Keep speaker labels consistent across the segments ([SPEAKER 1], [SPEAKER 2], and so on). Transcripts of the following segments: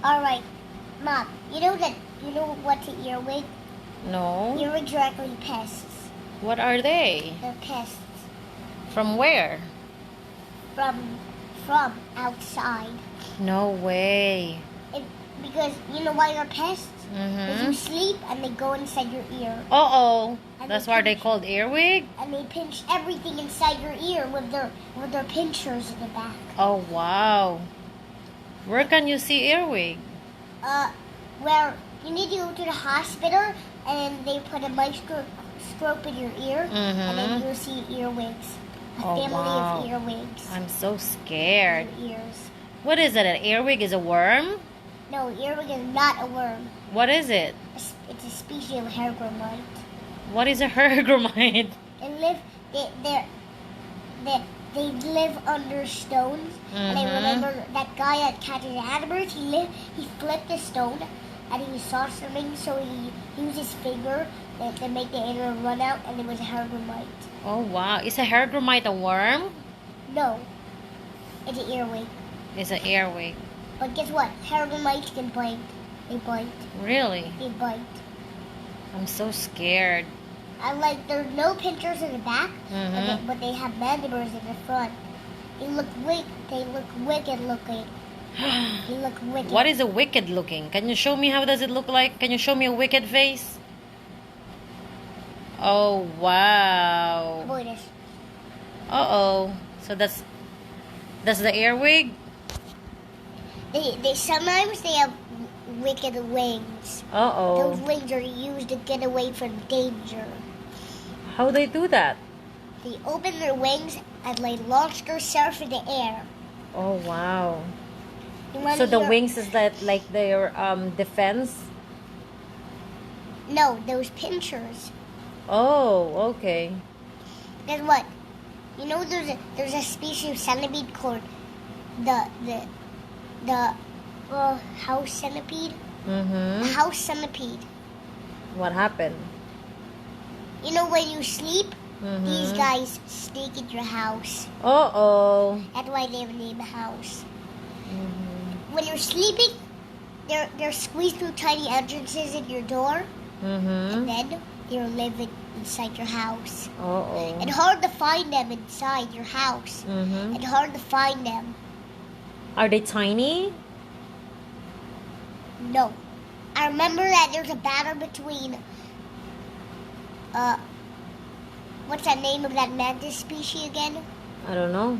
[SPEAKER 1] Alright, Mom, you know what's an earwig?
[SPEAKER 2] No.
[SPEAKER 1] Earwigs are actually pests.
[SPEAKER 2] What are they?
[SPEAKER 1] They're pests
[SPEAKER 2] From where?
[SPEAKER 1] from outside.
[SPEAKER 2] No way.
[SPEAKER 1] Because you know why they're pests? Because you
[SPEAKER 2] Mm-hmm.
[SPEAKER 1] sleep and they go inside your ear.
[SPEAKER 2] Uh-oh.
[SPEAKER 1] And
[SPEAKER 2] That's
[SPEAKER 1] they
[SPEAKER 2] why they
[SPEAKER 1] pinch-
[SPEAKER 2] called earwig?
[SPEAKER 1] And they pinch everything inside your ear with their pinchers in the back.
[SPEAKER 2] Oh, wow. Where can you see earwig?
[SPEAKER 1] Where you need to go to the hospital and they put a microscope in your ear and then
[SPEAKER 2] Mm-hmm.
[SPEAKER 1] you'll see earwigs. A
[SPEAKER 2] Oh,
[SPEAKER 1] family
[SPEAKER 2] wow.
[SPEAKER 1] of earwigs.
[SPEAKER 2] I'm so scared.
[SPEAKER 1] In your ears.
[SPEAKER 2] What is it? An earwig is a worm?
[SPEAKER 1] No, earwig is not a worm.
[SPEAKER 2] What is it?
[SPEAKER 1] It's a species of hergomite.
[SPEAKER 2] What is a hergomite?
[SPEAKER 1] They live under stones. And I remember that guy that catches animals. He flipped a stone, and he saw something, so he used his finger to make the animal run out, and it was a hergomite.
[SPEAKER 2] Oh, wow. Is a hergomite a worm?
[SPEAKER 1] No, it's an earwig.
[SPEAKER 2] It's an earwig.
[SPEAKER 1] But guess what? Hergomites can bite. They bite.
[SPEAKER 2] Really?
[SPEAKER 1] They bite.
[SPEAKER 2] I'm so scared.
[SPEAKER 1] And like, there's no pinchers in the back,
[SPEAKER 2] Mm-hmm.
[SPEAKER 1] but they have mandibles in the front. They look wicked looking. They look wicked.
[SPEAKER 2] What is a wicked looking? Can you show me how does it look like? Can you show me a wicked face? Oh, wow.
[SPEAKER 1] Boy, this.
[SPEAKER 2] Uh-oh. So that's the earwig?
[SPEAKER 1] They sometimes they have wicked wings.
[SPEAKER 2] Uh-oh.
[SPEAKER 1] Those wings are used to get away from danger.
[SPEAKER 2] How they do that?
[SPEAKER 1] They open their wings and they launch themselves in the air.
[SPEAKER 2] Oh, wow.
[SPEAKER 1] You wanna
[SPEAKER 2] So the
[SPEAKER 1] hear-
[SPEAKER 2] wings is that like their defense?
[SPEAKER 1] No, those pinchers.
[SPEAKER 2] Oh, okay.
[SPEAKER 1] Guess what? You know there's a species of centipede called the house centipede.
[SPEAKER 2] Mm-hmm.
[SPEAKER 1] A house centipede.
[SPEAKER 2] What happened?
[SPEAKER 1] You know when you sleep,
[SPEAKER 2] Mm-hmm.
[SPEAKER 1] these guys sneak into your house.
[SPEAKER 2] Uh-oh.
[SPEAKER 1] That's why they have a name house.
[SPEAKER 2] Mm-hmm.
[SPEAKER 1] When you're sleeping, they're squeezed through tiny entrances in your door,
[SPEAKER 2] Mm-hmm.
[SPEAKER 1] and then they're living inside your house.
[SPEAKER 2] Uh-oh.
[SPEAKER 1] It's hard to find them inside your house.
[SPEAKER 2] Mm-hmm.
[SPEAKER 1] It's hard to find them.
[SPEAKER 2] Are they tiny?
[SPEAKER 1] No. I remember that there's a battle between, what's that name of that mantis species again?
[SPEAKER 2] I don't know.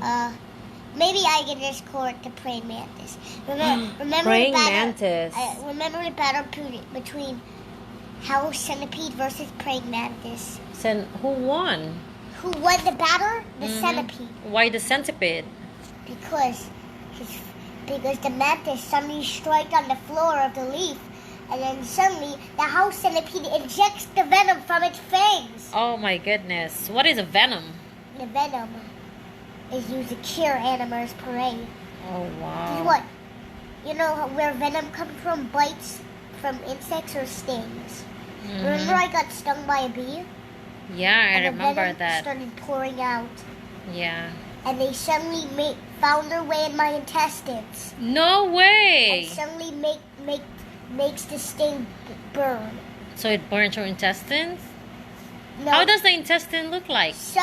[SPEAKER 1] Maybe I can just call it the praying mantis. Remember
[SPEAKER 2] Praying
[SPEAKER 1] the battle,
[SPEAKER 2] mantis.
[SPEAKER 1] remember the battle between house centipede versus praying mantis?
[SPEAKER 2] Who won?
[SPEAKER 1] Who won the battle? The
[SPEAKER 2] Mhm.
[SPEAKER 1] centipede.
[SPEAKER 2] Why the centipede?
[SPEAKER 1] Because the mantis suddenly struck on the floor of the leaf, and then suddenly the house centipede injects the venom from its fangs.
[SPEAKER 2] Oh my goodness. What is a venom?
[SPEAKER 1] The venom is used to cure animals' prey.
[SPEAKER 2] Oh wow.
[SPEAKER 1] Guess what? You know where venom comes from? Bites from insects or stings.
[SPEAKER 2] Mhm.
[SPEAKER 1] Remember I got stung by a bee?
[SPEAKER 2] Yeah, I
[SPEAKER 1] And the
[SPEAKER 2] remember
[SPEAKER 1] venom
[SPEAKER 2] that.
[SPEAKER 1] started pouring out.
[SPEAKER 2] Yeah.
[SPEAKER 1] And they suddenly found their way in my intestines.
[SPEAKER 2] No way.
[SPEAKER 1] And suddenly makes the sting burn.
[SPEAKER 2] So it burns your intestines?
[SPEAKER 1] No.
[SPEAKER 2] How does the intestine look like?
[SPEAKER 1] So,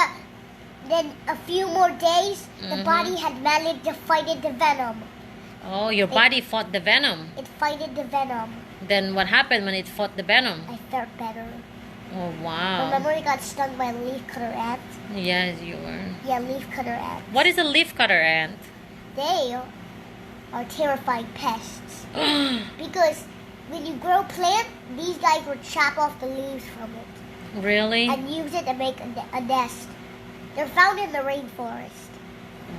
[SPEAKER 1] then a few more days, the
[SPEAKER 2] Mhm.
[SPEAKER 1] body had managed to fight the venom.
[SPEAKER 2] Oh, your body fought the venom.
[SPEAKER 1] It fighted the venom.
[SPEAKER 2] Then what happened when it fought the venom?
[SPEAKER 1] I felt better.
[SPEAKER 2] Oh wow.
[SPEAKER 1] Remember we got stung by a leafcutter ant?
[SPEAKER 2] Yes, you were.
[SPEAKER 1] Yeah, leafcutter ant.
[SPEAKER 2] What is a leafcutter ant?
[SPEAKER 1] They are terrifying pests. Because when you grow plant, these guys will chop off the leaves from it
[SPEAKER 2] Really?
[SPEAKER 1] and use it to make a nest. They're found in the rainforest.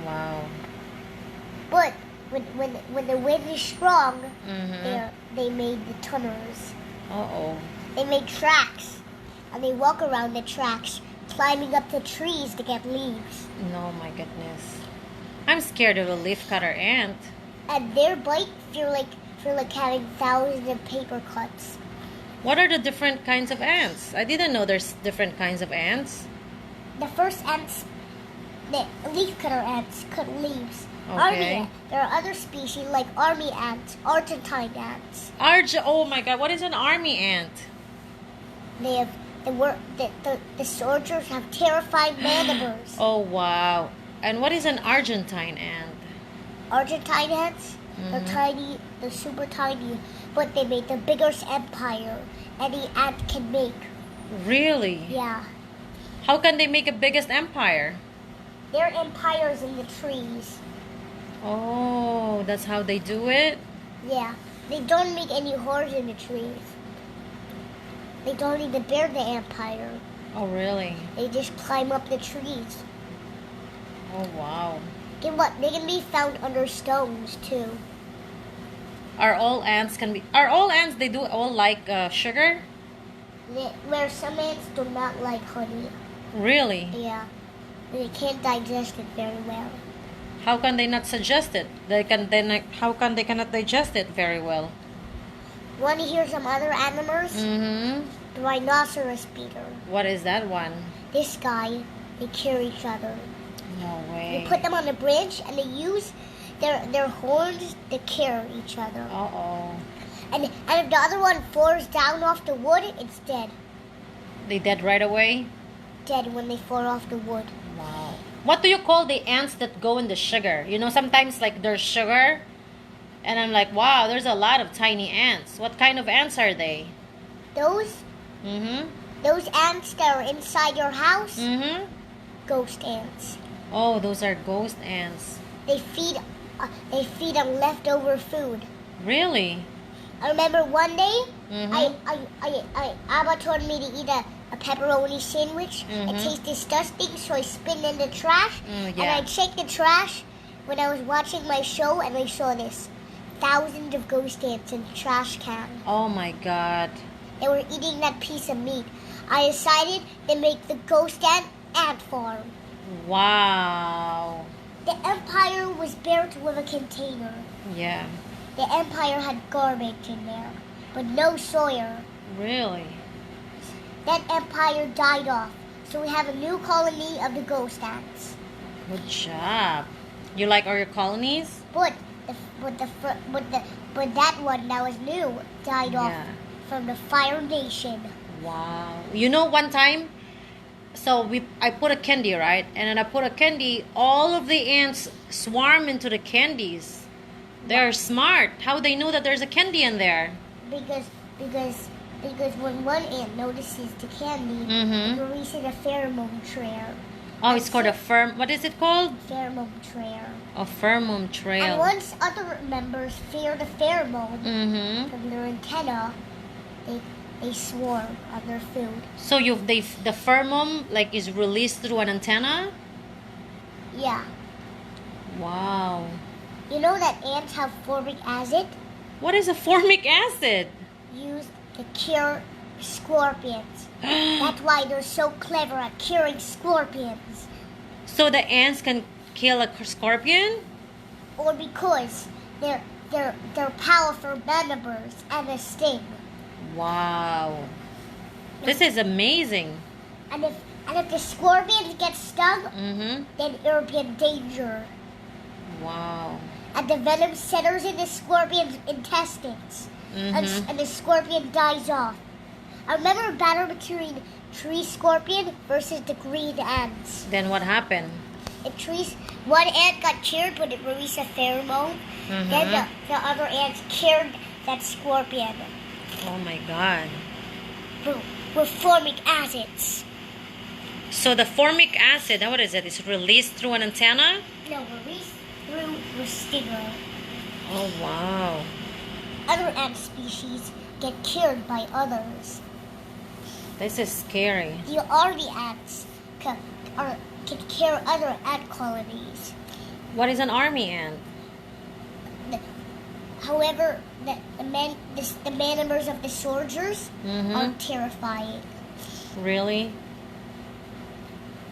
[SPEAKER 2] Wow.
[SPEAKER 1] But when the wind is strong,
[SPEAKER 2] Mm-hmm.
[SPEAKER 1] they made the tunnels.
[SPEAKER 2] Uh-oh.
[SPEAKER 1] They made tracks, and they walk around the tracks, climbing up the trees to get leaves.
[SPEAKER 2] No, my goodness. I'm scared of a leafcutter ant.
[SPEAKER 1] And their bite feel like having thousands of paper cuts.
[SPEAKER 2] What are the different kinds of ants? I didn't know there's different kinds of ants.
[SPEAKER 1] The first ants, the leafcutter ants, cut leaves.
[SPEAKER 2] Okay.
[SPEAKER 1] There are other species like army ants, Argentine ants.
[SPEAKER 2] Oh my God, what is an army ant?
[SPEAKER 1] They have the soldiers have terrifying mandibles.
[SPEAKER 2] Oh wow. And what is an Argentine ant?
[SPEAKER 1] Argentine ants, they're tiny, they're super tiny, but they made the biggest empire any ant can make.
[SPEAKER 2] Really?
[SPEAKER 1] Yeah.
[SPEAKER 2] How can they make a biggest empire?
[SPEAKER 1] Their empires in the trees.
[SPEAKER 2] Oh, that's how they do it?
[SPEAKER 1] Yeah. They don't make any holes in the trees. They don't even build the empire.
[SPEAKER 2] Oh, really?
[SPEAKER 1] They just climb up the trees.
[SPEAKER 2] Oh, wow.
[SPEAKER 1] And what? They can be found under stones too.
[SPEAKER 2] Are all ants they do all like sugar?
[SPEAKER 1] Where some ants do not like honey.
[SPEAKER 2] Really?
[SPEAKER 1] Yeah. They can't digest it very well.
[SPEAKER 2] How can they not suggest it? How come they cannot digest it very well?
[SPEAKER 1] Want to hear some other animals?
[SPEAKER 2] Mm-hmm.
[SPEAKER 1] The rhinoceros beetle.
[SPEAKER 2] What is that one?
[SPEAKER 1] This guy, they kill each other.
[SPEAKER 2] No
[SPEAKER 1] They
[SPEAKER 2] way.
[SPEAKER 1] put them on a branch and they use their horns to kill each other.
[SPEAKER 2] Uh-oh.
[SPEAKER 1] And if the other one falls down off the wood, it's dead.
[SPEAKER 2] They dead right away?
[SPEAKER 1] Dead when they fall off the wood.
[SPEAKER 2] Wow. What do you call the ants that go in the sugar? You know, sometimes like there's sugar, and I'm like, wow, there's a lot of tiny ants. What kind of ants are they?
[SPEAKER 1] Those ants that are inside your house, ghost ants.
[SPEAKER 2] Oh, those are ghost ants.
[SPEAKER 1] They feed on leftover food.
[SPEAKER 2] Really?
[SPEAKER 1] I remember one day, Abba told me to eat a pepperoni sandwich. It tastes disgusting, so I spit it in the trash. And I checked the trash when I was watching my show, and I saw this. Thousands of ghost ants in the trash can.
[SPEAKER 2] Oh my God.
[SPEAKER 1] They were eating that piece of meat. I decided to make the ghost ant farm.
[SPEAKER 2] Wow.
[SPEAKER 1] The empire was built with a container.
[SPEAKER 2] Yeah.
[SPEAKER 1] The empire had garbage in there, but no soil.
[SPEAKER 2] Really?
[SPEAKER 1] That empire died off, so we have a new colony of the ghost ants.
[SPEAKER 2] Good job. You like all your colonies?
[SPEAKER 1] But that one that was new died off from the Fire Nation.
[SPEAKER 2] Wow. You know, one time, I put a candy, right? And then I put a candy, all of the ants swarm into the candies. They're smart. How they know that there's a candy in there?
[SPEAKER 1] Because when one ant notices the candy, it releases a pheromone trail.
[SPEAKER 2] Oh, it's called what is it called?
[SPEAKER 1] Pheromone trail.
[SPEAKER 2] A pheromone trail.
[SPEAKER 1] And once other members fear the pheromone from their antenna, they swarm on their food.
[SPEAKER 2] So the pheromone like is released through an antenna?
[SPEAKER 1] Yeah.
[SPEAKER 2] Wow.
[SPEAKER 1] You know that ants have formic acid?
[SPEAKER 2] What is a formic acid?
[SPEAKER 1] Used to cure scorpions. That's why they're so clever at curing scorpions.
[SPEAKER 2] So the ants can kill a scorpion?
[SPEAKER 1] Or because they're powerful mandibles and a sting.
[SPEAKER 2] Wow. This is amazing.
[SPEAKER 1] And if the scorpion gets stung, then it will be in danger.
[SPEAKER 2] Wow.
[SPEAKER 1] And the venom settles in the scorpion's intestines. And the scorpion dies off. I remember a battle between tree scorpion versus the green ants.
[SPEAKER 2] Then what happened?
[SPEAKER 1] One ant got killed, but it released a pheromone. Then the other ants killed that scorpion.
[SPEAKER 2] Oh my God.
[SPEAKER 1] With formic acids.
[SPEAKER 2] So the formic acid, what is it? It's released through an antenna?
[SPEAKER 1] No, released through the stinger.
[SPEAKER 2] Oh wow.
[SPEAKER 1] Other ant species get killed by others.
[SPEAKER 2] This is scary.
[SPEAKER 1] The army ants can kill other ant colonies.
[SPEAKER 2] What is an army ant?
[SPEAKER 1] However, the members of the soldiers are terrifying.
[SPEAKER 2] Really?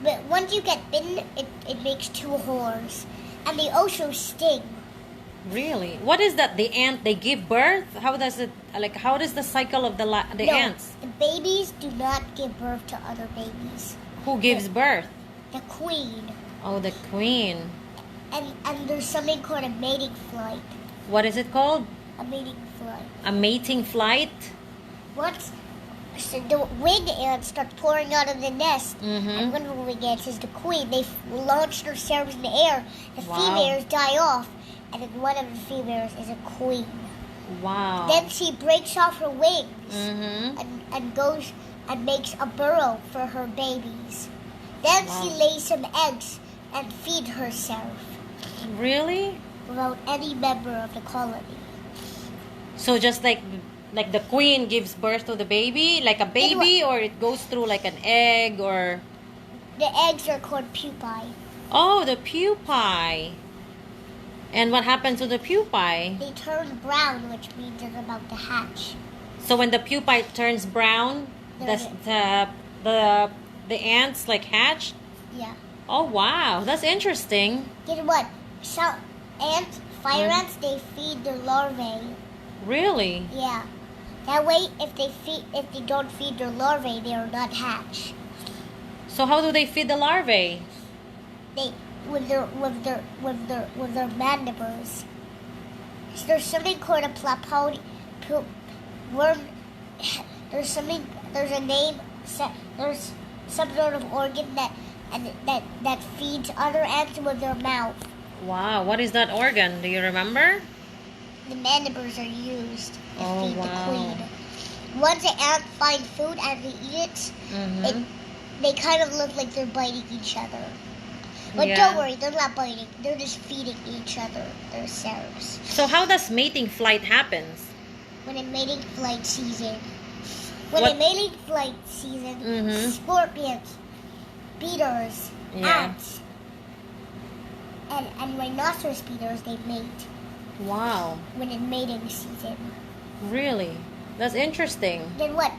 [SPEAKER 1] But once you get bitten, it makes two holes. And they also sting.
[SPEAKER 2] Really? What is that? The ant, they give birth? How does the cycle of the ants?
[SPEAKER 1] The babies do not give birth to other babies.
[SPEAKER 2] Who gives birth?
[SPEAKER 1] The queen.
[SPEAKER 2] Oh, the queen.
[SPEAKER 1] and there's something called a mating flight.
[SPEAKER 2] What is it called?
[SPEAKER 1] A mating flight.
[SPEAKER 2] A mating flight?
[SPEAKER 1] Once so the winged ants start pouring out of the nest, and one of the winged ants is the queen. They launch themselves in the air. The females die off, and then one of the females is a queen.
[SPEAKER 2] Wow.
[SPEAKER 1] Then she breaks off her wings and goes and makes a burrow for her babies. Then she lays some eggs and feeds herself.
[SPEAKER 2] Really?
[SPEAKER 1] Without any member of the colony.
[SPEAKER 2] So just like the queen gives birth to the baby, like a baby, or it goes through like an egg, or...
[SPEAKER 1] The eggs are called pupae.
[SPEAKER 2] Oh, the pupae. And what happens to the pupae?
[SPEAKER 1] They turn brown, which means they're about to hatch.
[SPEAKER 2] So when the pupae turns brown, the ants like hatch?
[SPEAKER 1] Yeah.
[SPEAKER 2] Oh wow, that's interesting.
[SPEAKER 1] Guess what? Some fire ants, they feed their larvae.
[SPEAKER 2] Really?
[SPEAKER 1] Yeah. That way, if they don't feed their larvae, they are not hatched.
[SPEAKER 2] So how do they feed the larvae?
[SPEAKER 1] They with their mandibles. So there's something called a plapodi worm. There's a name. There's some sort of organ that feeds other ants with their mouth.
[SPEAKER 2] Wow, what is that organ? Do you remember?
[SPEAKER 1] The mandibles are used to feed
[SPEAKER 2] wow.
[SPEAKER 1] the queen. Once the ants find food and they eat it, they kind of look like they're biting each other. But don't worry, they're not biting. They're just feeding each other themselves.
[SPEAKER 2] So how does mating flight happens?
[SPEAKER 1] When a mating flight season. A mating flight season, scorpions, beetles, ants, and rhinoceros beetles, they mate.
[SPEAKER 2] Wow.
[SPEAKER 1] When in mating season.
[SPEAKER 2] Really? That's interesting.
[SPEAKER 1] Then what?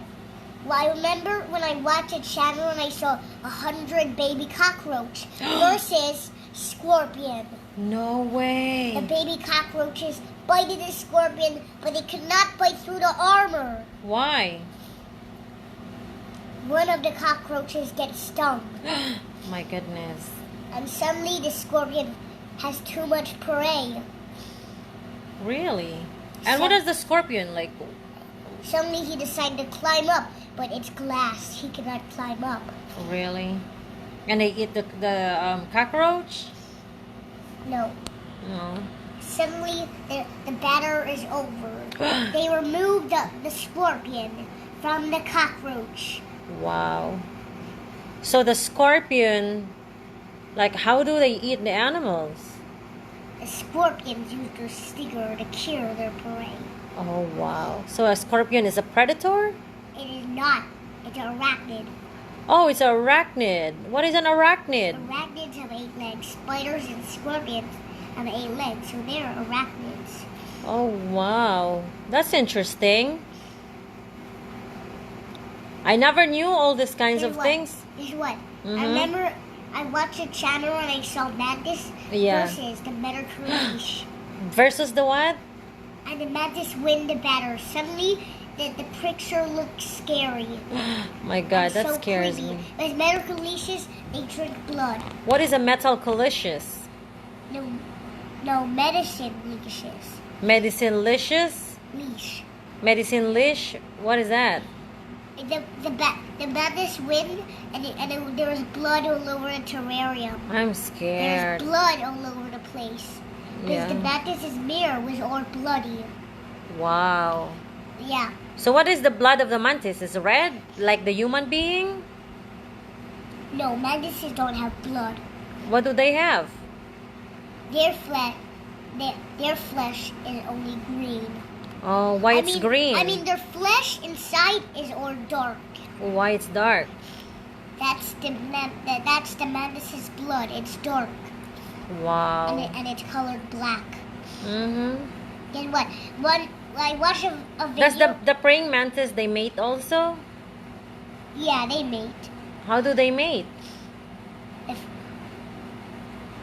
[SPEAKER 1] Well, I remember when I watched a channel and I saw 100 baby cockroach versus scorpion.
[SPEAKER 2] No way.
[SPEAKER 1] The baby cockroaches bited the scorpion, but they could not bite through the armor.
[SPEAKER 2] Why?
[SPEAKER 1] One of the cockroaches gets stung.
[SPEAKER 2] My goodness.
[SPEAKER 1] And suddenly the scorpion has too much prey.
[SPEAKER 2] Really? And what does the scorpion like?
[SPEAKER 1] Suddenly he decided to climb up, but it's glass. He cannot climb up.
[SPEAKER 2] Really? And they eat the cockroach?
[SPEAKER 1] No.
[SPEAKER 2] No.
[SPEAKER 1] Suddenly the batter is over. They removed the scorpion from the cockroach.
[SPEAKER 2] Wow. So the scorpion, like how do they eat the animals?
[SPEAKER 1] The scorpions use their stinger to kill their prey.
[SPEAKER 2] Oh wow. So a scorpion is a predator?
[SPEAKER 1] It is not. It's an arachnid.
[SPEAKER 2] Oh, it's an arachnid. What is an arachnid?
[SPEAKER 1] Arachnids have 8 legs. Spiders and scorpions have 8 legs, so they're arachnids.
[SPEAKER 2] Oh wow. That's interesting. I never knew all these kinds of things.
[SPEAKER 1] Guess what? I remember I watched a channel and I saw mantis versus the Mediterranean.
[SPEAKER 2] Versus the what?
[SPEAKER 1] And the mantis win the battle. Suddenly, the picture looks scary.
[SPEAKER 2] My God,
[SPEAKER 1] and
[SPEAKER 2] that
[SPEAKER 1] so
[SPEAKER 2] scares
[SPEAKER 1] creepy.
[SPEAKER 2] me.
[SPEAKER 1] As Mediterraneans, they drink blood.
[SPEAKER 2] What is a metal colicious?
[SPEAKER 1] No, medicine leashes.
[SPEAKER 2] Medicine licious?
[SPEAKER 1] Leash.
[SPEAKER 2] Medicine leash? What is that?
[SPEAKER 1] The mantis win, and there was blood all over the terrarium.
[SPEAKER 2] I'm scared.
[SPEAKER 1] There's blood all over the place. Because the mantis's mirror was all bloody.
[SPEAKER 2] Wow.
[SPEAKER 1] Yeah.
[SPEAKER 2] So what is the blood of the mantis? Is it red, like the human being?
[SPEAKER 1] No, mantises don't have blood.
[SPEAKER 2] What do they have?
[SPEAKER 1] Their flesh is only green.
[SPEAKER 2] Oh, why it's green?
[SPEAKER 1] I mean, their flesh inside is all dark.
[SPEAKER 2] Why it's dark?
[SPEAKER 1] That's the mantis's blood. It's dark.
[SPEAKER 2] Wow.
[SPEAKER 1] And it's colored black.
[SPEAKER 2] Mm-hmm.
[SPEAKER 1] Then what? I watched a video.
[SPEAKER 2] Does the praying mantis, they mate also?
[SPEAKER 1] Yeah, they mate.
[SPEAKER 2] How do they mate?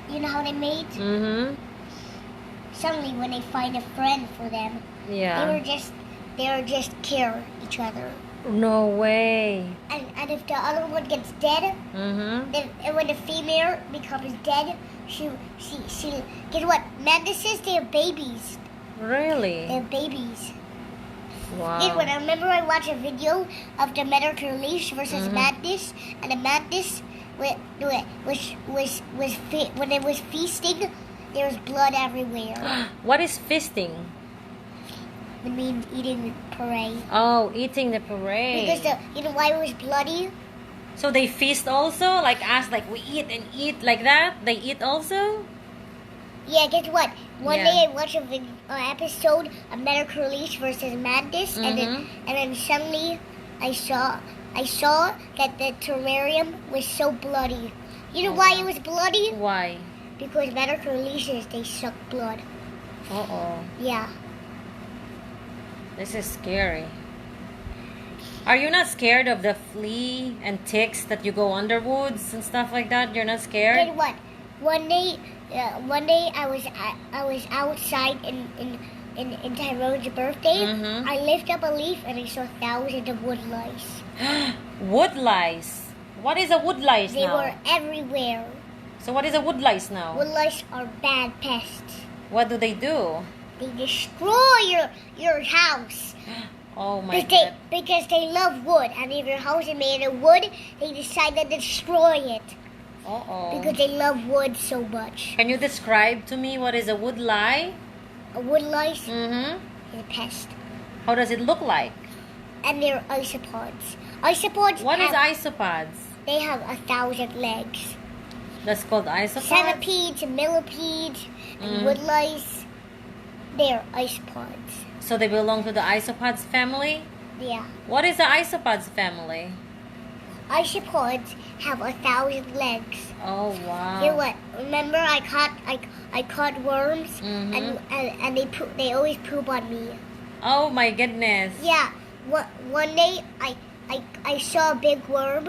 [SPEAKER 1] You know how they mate?
[SPEAKER 2] Mm-hmm.
[SPEAKER 1] Suddenly, when they find a friend for them, they were just kill each other.
[SPEAKER 2] No way.
[SPEAKER 1] And if the other one gets dead, then when the female becomes dead, she. Guess what? Mantises, they have babies.
[SPEAKER 2] Really?
[SPEAKER 1] They have babies.
[SPEAKER 2] Wow.
[SPEAKER 1] Guess what? I remember I watched a video of the American leash versus mantis, and the mantis when it was feasting, there was blood everywhere.
[SPEAKER 2] What is feasting?
[SPEAKER 1] It means eating prey.
[SPEAKER 2] Oh, eating the prey.
[SPEAKER 1] Because you know why it was bloody?
[SPEAKER 2] So they feast also, like us, like we eat and eat like that. They eat also.
[SPEAKER 1] Yeah, guess what? One
[SPEAKER 2] Yeah.
[SPEAKER 1] day I watched an episode of Medical Leash versus Mantis, and then suddenly I saw that the terrarium was so bloody. You know why it was bloody?
[SPEAKER 2] Why?
[SPEAKER 1] Because Medical Leashes, they suck blood.
[SPEAKER 2] Uh-oh.
[SPEAKER 1] Yeah.
[SPEAKER 2] This is scary. Are you not scared of the flea and ticks that you go underwoods and stuff like that? You're not scared?
[SPEAKER 1] Guess what? One day I was outside in Tyrone's birthday. I lifted up a leaf and I saw thousands of wood lice.
[SPEAKER 2] Wood lice. What is a wood lice
[SPEAKER 1] They
[SPEAKER 2] now?
[SPEAKER 1] were everywhere.
[SPEAKER 2] So what is a wood lice now?
[SPEAKER 1] Wood lice are bad pests.
[SPEAKER 2] What do they do?
[SPEAKER 1] They destroy your house.
[SPEAKER 2] Oh my
[SPEAKER 1] Because
[SPEAKER 2] god.
[SPEAKER 1] because they love wood, and if your house is made of wood, they decide to destroy it
[SPEAKER 2] Uh-oh.
[SPEAKER 1] because they love wood so much.
[SPEAKER 2] Can you describe to me what is a wood lice?
[SPEAKER 1] A wood lice
[SPEAKER 2] Mm-hmm.
[SPEAKER 1] is a pest,
[SPEAKER 2] How does it look like?
[SPEAKER 1] and they're isopods. Isopods.
[SPEAKER 2] What is
[SPEAKER 1] have,
[SPEAKER 2] isopods?
[SPEAKER 1] They have 1,000 legs.
[SPEAKER 2] That's called isopods?
[SPEAKER 1] Centipedes, millipedes, and wood lice. They're isopods.
[SPEAKER 2] So they belong to the isopods family?
[SPEAKER 1] Yeah.
[SPEAKER 2] What is the isopods family?
[SPEAKER 1] Isopods have 1,000 legs.
[SPEAKER 2] Oh wow.
[SPEAKER 1] You know what? Remember, I caught worms, and they always poop on me.
[SPEAKER 2] Oh my goodness.
[SPEAKER 1] Yeah. One day I saw a big worm.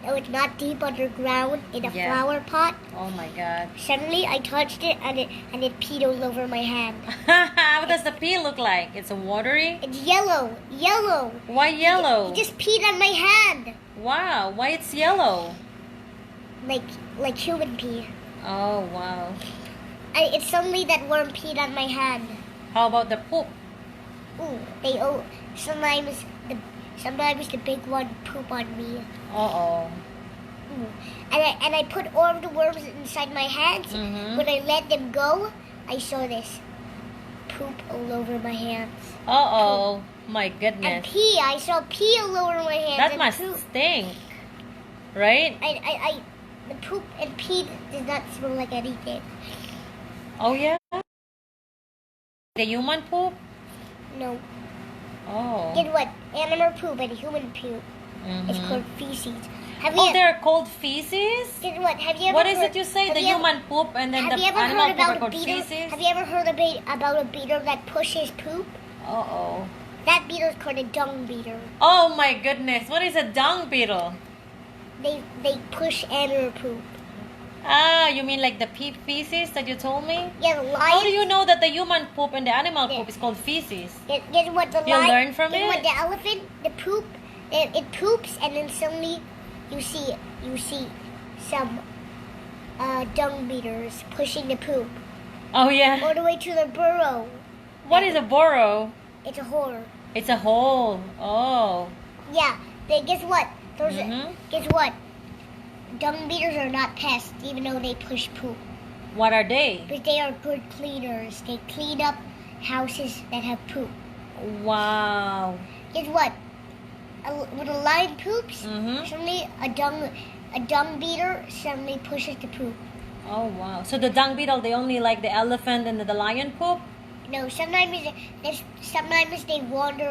[SPEAKER 1] It was not deep underground in a flower pot.
[SPEAKER 2] Oh my god.
[SPEAKER 1] Suddenly I touched it and it peed all over my hand.
[SPEAKER 2] How does the pee look like? It's a watery?
[SPEAKER 1] It's yellow.
[SPEAKER 2] Why yellow?
[SPEAKER 1] It just peed on my hand.
[SPEAKER 2] Wow. Why it's yellow?
[SPEAKER 1] Like human pee.
[SPEAKER 2] Oh wow.
[SPEAKER 1] It's suddenly that worm peed on my hand.
[SPEAKER 2] How about the poop?
[SPEAKER 1] Ooh, sometimes the big one poop on me.
[SPEAKER 2] Uh-oh.
[SPEAKER 1] And I put all of the worms inside my hands. When I let them go, I saw this poop all over my hands.
[SPEAKER 2] Uh-oh. My
[SPEAKER 1] And
[SPEAKER 2] goodness.
[SPEAKER 1] pee, I saw pee all over my hands.
[SPEAKER 2] That
[SPEAKER 1] and
[SPEAKER 2] must
[SPEAKER 1] poop.
[SPEAKER 2] stink. Right?
[SPEAKER 1] The poop and pee does not smell like anything.
[SPEAKER 2] Oh yeah? The human poop?
[SPEAKER 1] No.
[SPEAKER 2] Oh.
[SPEAKER 1] Guess what? Animal poop and human poop. It's called feces.
[SPEAKER 2] Oh, they're called feces?
[SPEAKER 1] Guess what? Have you ever
[SPEAKER 2] What is
[SPEAKER 1] heard,
[SPEAKER 2] it you say?
[SPEAKER 1] have
[SPEAKER 2] The
[SPEAKER 1] you ever-
[SPEAKER 2] human poop and then
[SPEAKER 1] Have
[SPEAKER 2] the
[SPEAKER 1] you ever
[SPEAKER 2] animal
[SPEAKER 1] heard
[SPEAKER 2] poop are
[SPEAKER 1] about a
[SPEAKER 2] called
[SPEAKER 1] beetle?
[SPEAKER 2] feces?
[SPEAKER 1] Have you ever heard about a beetle that pushes poop?
[SPEAKER 2] Uh-oh.
[SPEAKER 1] That beetle is called a dung beetle.
[SPEAKER 2] Oh my goodness. What is a dung beetle?
[SPEAKER 1] They push animal poop.
[SPEAKER 2] Ah, you mean like the feces that you told me?
[SPEAKER 1] Yeah, the lions.
[SPEAKER 2] How do you know that the human poop and the animal poop is called feces?
[SPEAKER 1] Guess what? The
[SPEAKER 2] You
[SPEAKER 1] lion.
[SPEAKER 2] learn from
[SPEAKER 1] guess
[SPEAKER 2] it?
[SPEAKER 1] what? The elephant, the poop, it poops, and then suddenly you see some dung beetles pushing the poop
[SPEAKER 2] Oh yeah.
[SPEAKER 1] all the way to the burrow.
[SPEAKER 2] What is a burrow?
[SPEAKER 1] It's a hole.
[SPEAKER 2] It's a hole. Oh.
[SPEAKER 1] Yeah. Guess what?
[SPEAKER 2] Mhm.
[SPEAKER 1] Guess what? Dung beetles are not pests, even though they push poop.
[SPEAKER 2] What are they?
[SPEAKER 1] But they are good cleaners. They clean up houses that have poop.
[SPEAKER 2] Wow.
[SPEAKER 1] Guess what? When a lion poops, suddenly a dung beetle suddenly pushes the poop.
[SPEAKER 2] Oh wow. So the dung beetle, they only like the elephant and the lion poop?
[SPEAKER 1] No, sometimes they wander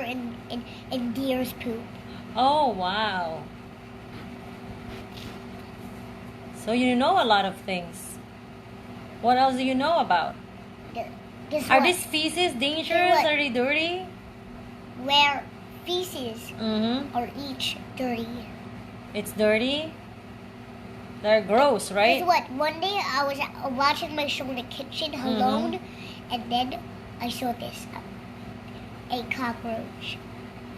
[SPEAKER 1] in deer's poop.
[SPEAKER 2] Oh wow. So you know a lot of things. What else do you know about?
[SPEAKER 1] Guess
[SPEAKER 2] Are
[SPEAKER 1] what?
[SPEAKER 2] these feces dangerous?
[SPEAKER 1] what?
[SPEAKER 2] Are they dirty?
[SPEAKER 1] Where feces are each dirty.
[SPEAKER 2] It's dirty? They're gross, right?
[SPEAKER 1] Guess what? One day I was watching my show in the kitchen alone, and then I saw this. A cockroach.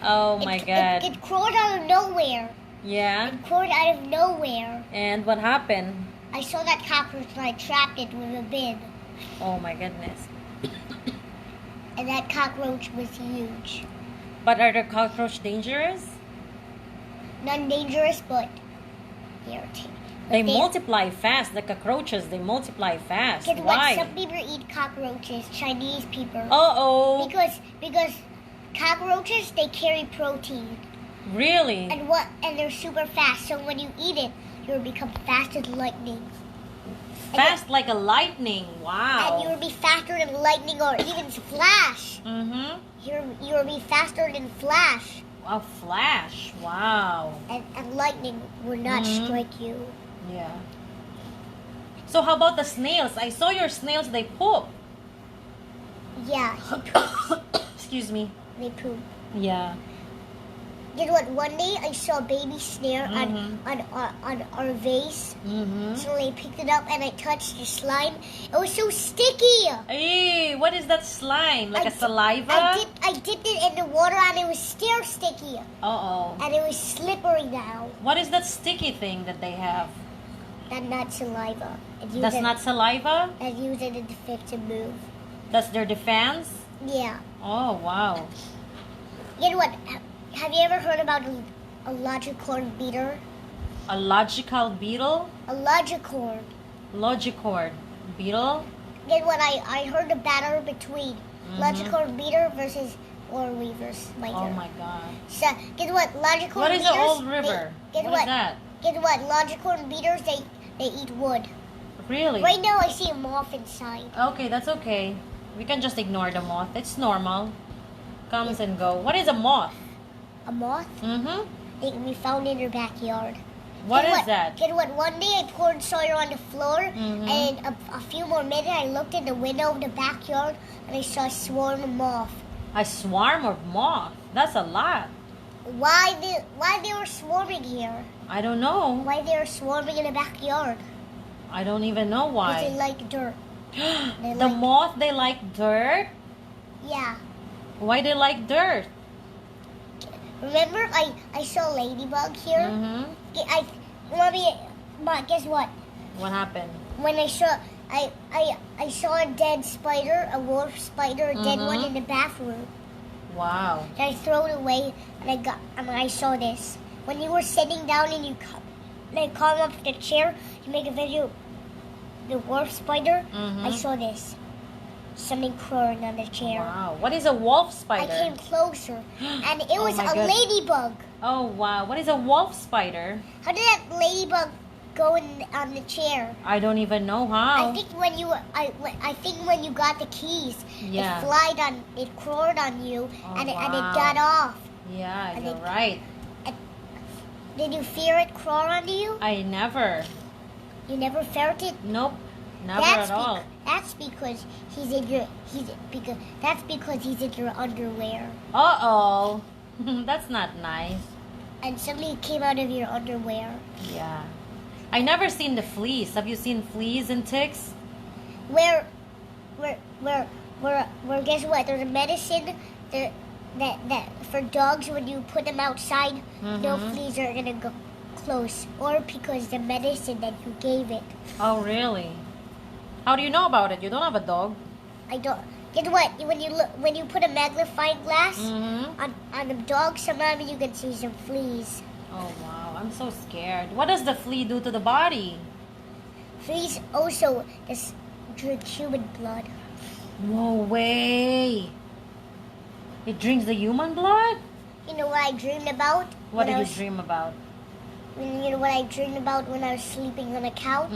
[SPEAKER 2] Oh my god.
[SPEAKER 1] It crawled out of nowhere.
[SPEAKER 2] Yeah.
[SPEAKER 1] It crawled out of nowhere.
[SPEAKER 2] And what happened?
[SPEAKER 1] I saw that cockroach and I trapped it with a bin.
[SPEAKER 2] Oh my goodness.
[SPEAKER 1] And that cockroach was huge.
[SPEAKER 2] But are the cockroach dangerous?
[SPEAKER 1] Not dangerous, but irritating.
[SPEAKER 2] They multiply fast. The cockroaches, they multiply fast.
[SPEAKER 1] Guess what?
[SPEAKER 2] Why?
[SPEAKER 1] Some people eat cockroaches. Chinese people.
[SPEAKER 2] Uh-oh.
[SPEAKER 1] Because cockroaches, they carry protein.
[SPEAKER 2] Really?
[SPEAKER 1] And they're super fast. So when you eat it, you'll become fast as lightning.
[SPEAKER 2] Fast like a lightning. Wow.
[SPEAKER 1] And you'll be faster than lightning or even Flash.
[SPEAKER 2] Mm-hmm.
[SPEAKER 1] You'll be faster than Flash.
[SPEAKER 2] A flash. Wow.
[SPEAKER 1] And lightning will not strike you.
[SPEAKER 2] Yeah. So how about the snails? I saw your snails, they poop.
[SPEAKER 1] Yeah, he poops.
[SPEAKER 2] Excuse me.
[SPEAKER 1] They poop.
[SPEAKER 2] Yeah.
[SPEAKER 1] You know what? One day I saw a baby snail on our vase.
[SPEAKER 2] Mm-hmm.
[SPEAKER 1] So I picked it up and I touched the slime. It was so sticky.
[SPEAKER 2] Hey, what is that slime? Like a saliva?
[SPEAKER 1] I dipped it in the water and it was still sticky.
[SPEAKER 2] Uh-oh.
[SPEAKER 1] And it was slippery now.
[SPEAKER 2] What is that sticky thing that they have?
[SPEAKER 1] That's not saliva.
[SPEAKER 2] That's not saliva?
[SPEAKER 1] I use it in defense to move.
[SPEAKER 2] That's their defense?
[SPEAKER 1] Yeah.
[SPEAKER 2] Oh, wow.
[SPEAKER 1] You know what? Have you ever heard about a logicorn beetle?
[SPEAKER 2] A logical beetle?
[SPEAKER 1] A logicorn.
[SPEAKER 2] Logicord beetle?
[SPEAKER 1] You know what? I heard the battle between logicorn beetle versus Earwigs.
[SPEAKER 2] Oh my god.
[SPEAKER 1] So, guess what? Logicorn
[SPEAKER 2] What is
[SPEAKER 1] beetles,
[SPEAKER 2] an old river? What is that?
[SPEAKER 1] Guess what? Logicorn beetles, they eat wood.
[SPEAKER 2] Really?
[SPEAKER 1] Right now I see a moth inside.
[SPEAKER 2] Okay, that's okay. We can just ignore the moth. It's normal. Comes and go. What is a moth?
[SPEAKER 1] A moth?
[SPEAKER 2] Mm-hmm.
[SPEAKER 1] They can be found in your backyard.
[SPEAKER 2] What is that?
[SPEAKER 1] Guess what? One day I poured soil on the floor, and a few more minutes I looked in the window of the backyard, and I saw a swarm of moth.
[SPEAKER 2] A swarm of moth? That's a lot.
[SPEAKER 1] Why they were swarming here?
[SPEAKER 2] I don't know.
[SPEAKER 1] Why they were swarming in the backyard?
[SPEAKER 2] I don't even know
[SPEAKER 1] Because they
[SPEAKER 2] why.
[SPEAKER 1] like dirt.
[SPEAKER 2] Moth, they like dirt?
[SPEAKER 1] Yeah.
[SPEAKER 2] Why they like dirt?
[SPEAKER 1] Remember, I saw a ladybug here.
[SPEAKER 2] Mm-hmm.
[SPEAKER 1] But guess what?
[SPEAKER 2] What happened?
[SPEAKER 1] When I saw a dead spider, a wolf spider, a dead one in the bathroom.
[SPEAKER 2] Wow.
[SPEAKER 1] And I throw it away, and I saw this. When you were sitting down and you come up the chair to make a video, the wolf spider. I saw this. Something crawling on the chair.
[SPEAKER 2] Wow. What is a wolf spider?
[SPEAKER 1] I came closer, and it was
[SPEAKER 2] my
[SPEAKER 1] a
[SPEAKER 2] God.
[SPEAKER 1] ladybug.
[SPEAKER 2] Oh, wow. What is a wolf spider?
[SPEAKER 1] How did that ladybug go on the chair?
[SPEAKER 2] I don't even know how.
[SPEAKER 1] I think when you got the keys,
[SPEAKER 2] Yeah.
[SPEAKER 1] it crawled on you, and it
[SPEAKER 2] wow.
[SPEAKER 1] got off.
[SPEAKER 2] Yeah,
[SPEAKER 1] And
[SPEAKER 2] you're
[SPEAKER 1] it-
[SPEAKER 2] right.
[SPEAKER 1] Did you fear it crawl onto you?
[SPEAKER 2] I never.
[SPEAKER 1] You never felt it.
[SPEAKER 2] Nope. Never at all.
[SPEAKER 1] That's because he's in your underwear,
[SPEAKER 2] Uh-oh. That's not nice.
[SPEAKER 1] and suddenly it came out of your underwear.
[SPEAKER 2] Yeah. I never seen the fleas. Have you seen fleas and ticks?
[SPEAKER 1] Where guess what? There's a medicine that for dogs when you put them outside, no fleas are gonna go close, or because the medicine that you gave it.
[SPEAKER 2] Oh, really? How do you know about it? You don't have a dog.
[SPEAKER 1] I don't. Guess what? When you put a magnifying glass on the dog, sometimes you can see some fleas.
[SPEAKER 2] Oh, wow. I'm so scared. What does the flea do to the body?
[SPEAKER 1] Fleas also drink human blood.
[SPEAKER 2] No way. It drinks the human blood?
[SPEAKER 1] You know what I dreamed about?
[SPEAKER 2] What did you dream about?
[SPEAKER 1] You know what I dreamed about when I was sleeping on a couch?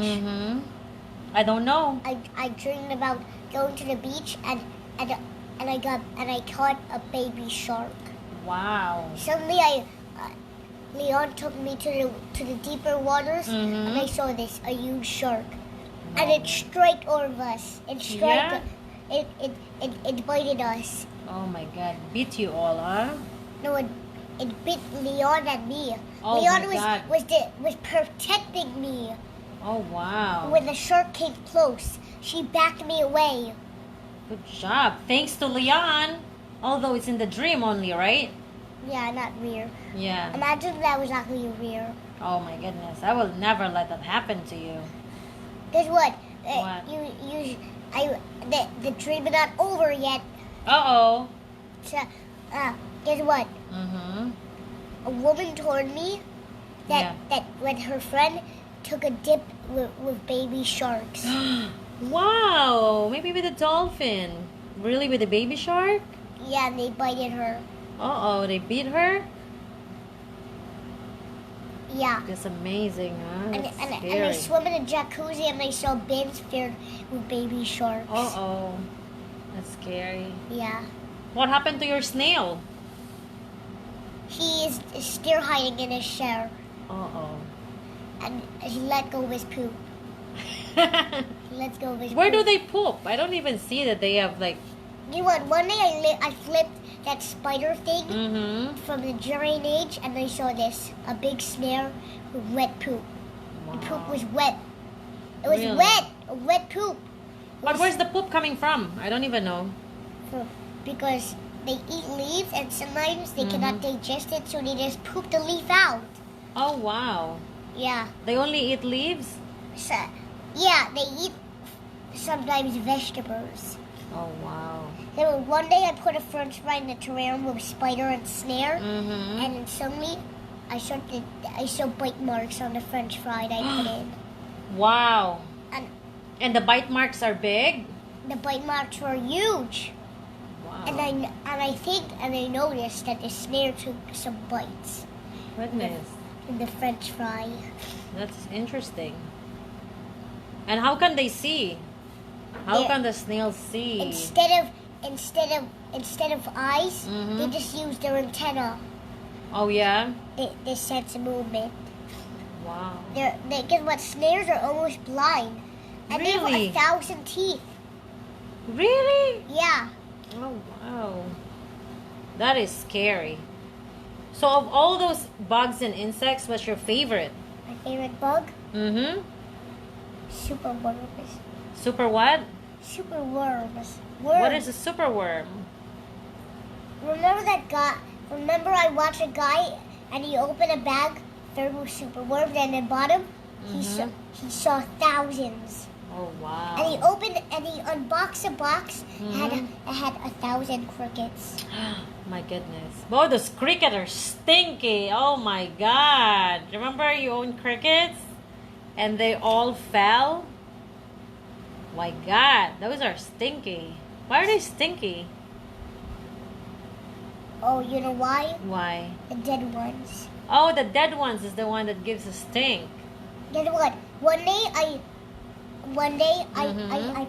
[SPEAKER 2] I don't know.
[SPEAKER 1] I dreamed about going to the beach and I caught a baby shark.
[SPEAKER 2] Wow.
[SPEAKER 1] Suddenly Leon took me to the deeper waters and I saw a huge shark. And it struck all of us.
[SPEAKER 2] Yeah?
[SPEAKER 1] It bited us.
[SPEAKER 2] Oh my God. Beat you all, huh?
[SPEAKER 1] No, it bit Leon and me.
[SPEAKER 2] Oh
[SPEAKER 1] Leon
[SPEAKER 2] my God.
[SPEAKER 1] was protecting me.
[SPEAKER 2] Oh, wow.
[SPEAKER 1] When the shark came close, she backed me away.
[SPEAKER 2] Good job. Thanks to Leon. Although it's in the dream only, right?
[SPEAKER 1] Yeah, not real.
[SPEAKER 2] Yeah.
[SPEAKER 1] Imagine that was actually real.
[SPEAKER 2] Oh my goodness. I will never let that happen to you.
[SPEAKER 1] Guess what?
[SPEAKER 2] What?
[SPEAKER 1] The dream is not over yet.
[SPEAKER 2] Uh-oh.
[SPEAKER 1] So, guess what?
[SPEAKER 2] Mm-hmm.
[SPEAKER 1] A woman told me that when her friend took a dip with baby sharks.
[SPEAKER 2] Wow. Maybe with a dolphin. Really, with a baby shark?
[SPEAKER 1] Yeah, and they bited her.
[SPEAKER 2] Uh-oh. They beat her?
[SPEAKER 1] Yeah.
[SPEAKER 2] That's amazing, huh?
[SPEAKER 1] And
[SPEAKER 2] That's
[SPEAKER 1] I
[SPEAKER 2] scary.
[SPEAKER 1] swim in a jacuzzi and I saw bins filled with baby sharks.
[SPEAKER 2] Uh-oh. That's scary.
[SPEAKER 1] Yeah.
[SPEAKER 2] What happened to your snail?
[SPEAKER 1] He is still hiding in his shell.
[SPEAKER 2] Uh-oh.
[SPEAKER 1] And he let go of his poop. He lets go of his
[SPEAKER 2] Where
[SPEAKER 1] poop.
[SPEAKER 2] do they poop? I don't even see that they have like...
[SPEAKER 1] You know what? One day I flipped that spider thing
[SPEAKER 2] Mm-hmm.
[SPEAKER 1] from the drainage and I saw this. A big snail with wet poop. The poop was wet. It was
[SPEAKER 2] Really?
[SPEAKER 1] wet. A wet poop.
[SPEAKER 2] But where's the poop coming from? I don't even know.
[SPEAKER 1] Because they eat leaves and sometimes they
[SPEAKER 2] Mm-hmm.
[SPEAKER 1] cannot digest it, so they just poop the leaf out.
[SPEAKER 2] Oh, wow.
[SPEAKER 1] Yeah.
[SPEAKER 2] They only eat leaves?
[SPEAKER 1] So, yeah, they eat sometimes vegetables.
[SPEAKER 2] Oh, wow.
[SPEAKER 1] Then one day I put a french fry in the terrarium with spider and snare,
[SPEAKER 2] Mm-hmm.
[SPEAKER 1] and then suddenly I saw bite marks on the french fry that I put in.
[SPEAKER 2] Wow.
[SPEAKER 1] And
[SPEAKER 2] And the bite marks are big?
[SPEAKER 1] the bite marks were huge.
[SPEAKER 2] Wow.
[SPEAKER 1] And I noticed that the snare took some bites
[SPEAKER 2] Goodness.
[SPEAKER 1] in the french fry.
[SPEAKER 2] That's interesting. And how can they see? How
[SPEAKER 1] Yeah.
[SPEAKER 2] can the snails see?
[SPEAKER 1] Instead of eyes,
[SPEAKER 2] Mhm.
[SPEAKER 1] they just use their antenna.
[SPEAKER 2] Oh, yeah?
[SPEAKER 1] They sense movement.
[SPEAKER 2] Wow.
[SPEAKER 1] They guess what? Snares are almost blind, and they
[SPEAKER 2] Really?
[SPEAKER 1] have 1,000 teeth.
[SPEAKER 2] Really?
[SPEAKER 1] Yeah.
[SPEAKER 2] Oh, wow. That is scary. So, of all those bugs and insects, what's your favorite?
[SPEAKER 1] My favorite bug,
[SPEAKER 2] Mm-hmm.
[SPEAKER 1] super worms.
[SPEAKER 2] Super what?
[SPEAKER 1] Super worms.
[SPEAKER 2] What is a super worm?
[SPEAKER 1] Remember that guy? Remember I watched a guy and he opened a bag filled with super worms, and at the bottom he saw thousands.
[SPEAKER 2] Oh, wow.
[SPEAKER 1] And he opened and he unboxed a box.
[SPEAKER 2] Mhm.
[SPEAKER 1] It had 1,000 crickets.
[SPEAKER 2] My goodness. Oh, those crickets are stinky. Oh my God. Remember you owned crickets? And they all fell? My God. Those are stinky. Why are they stinky?
[SPEAKER 1] Oh, you know why?
[SPEAKER 2] Why?
[SPEAKER 1] The dead ones.
[SPEAKER 2] Oh, the dead ones is the one that gives a stink.
[SPEAKER 1] Guess what? One day I
[SPEAKER 2] Mhm.
[SPEAKER 1] I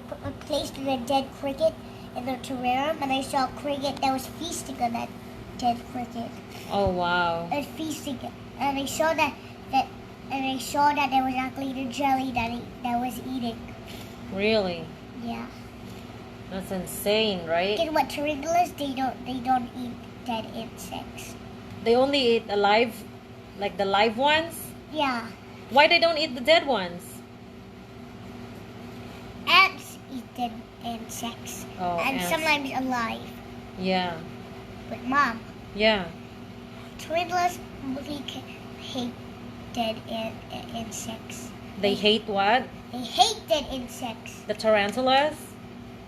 [SPEAKER 1] placed a dead cricket in the terrarium, and I saw a cricket that was feasting on that dead cricket.
[SPEAKER 2] Oh, wow.
[SPEAKER 1] It was feasting, and I saw that there was actually the jelly that was eating.
[SPEAKER 2] Really?
[SPEAKER 1] Yeah.
[SPEAKER 2] That's insane, right?
[SPEAKER 1] Guess what? Tarantulas, they don't eat dead insects.
[SPEAKER 2] They only eat alive, like the live ones?
[SPEAKER 1] Yeah.
[SPEAKER 2] Why they don't eat the dead ones?
[SPEAKER 1] Ants eat dead insects,
[SPEAKER 2] Oh,
[SPEAKER 1] and
[SPEAKER 2] ants.
[SPEAKER 1] sometimes alive.
[SPEAKER 2] Yeah.
[SPEAKER 1] But Mom,
[SPEAKER 2] Yeah.
[SPEAKER 1] tarantulas really hate dead insects.
[SPEAKER 2] They hate what?
[SPEAKER 1] They hate dead insects.
[SPEAKER 2] The tarantulas?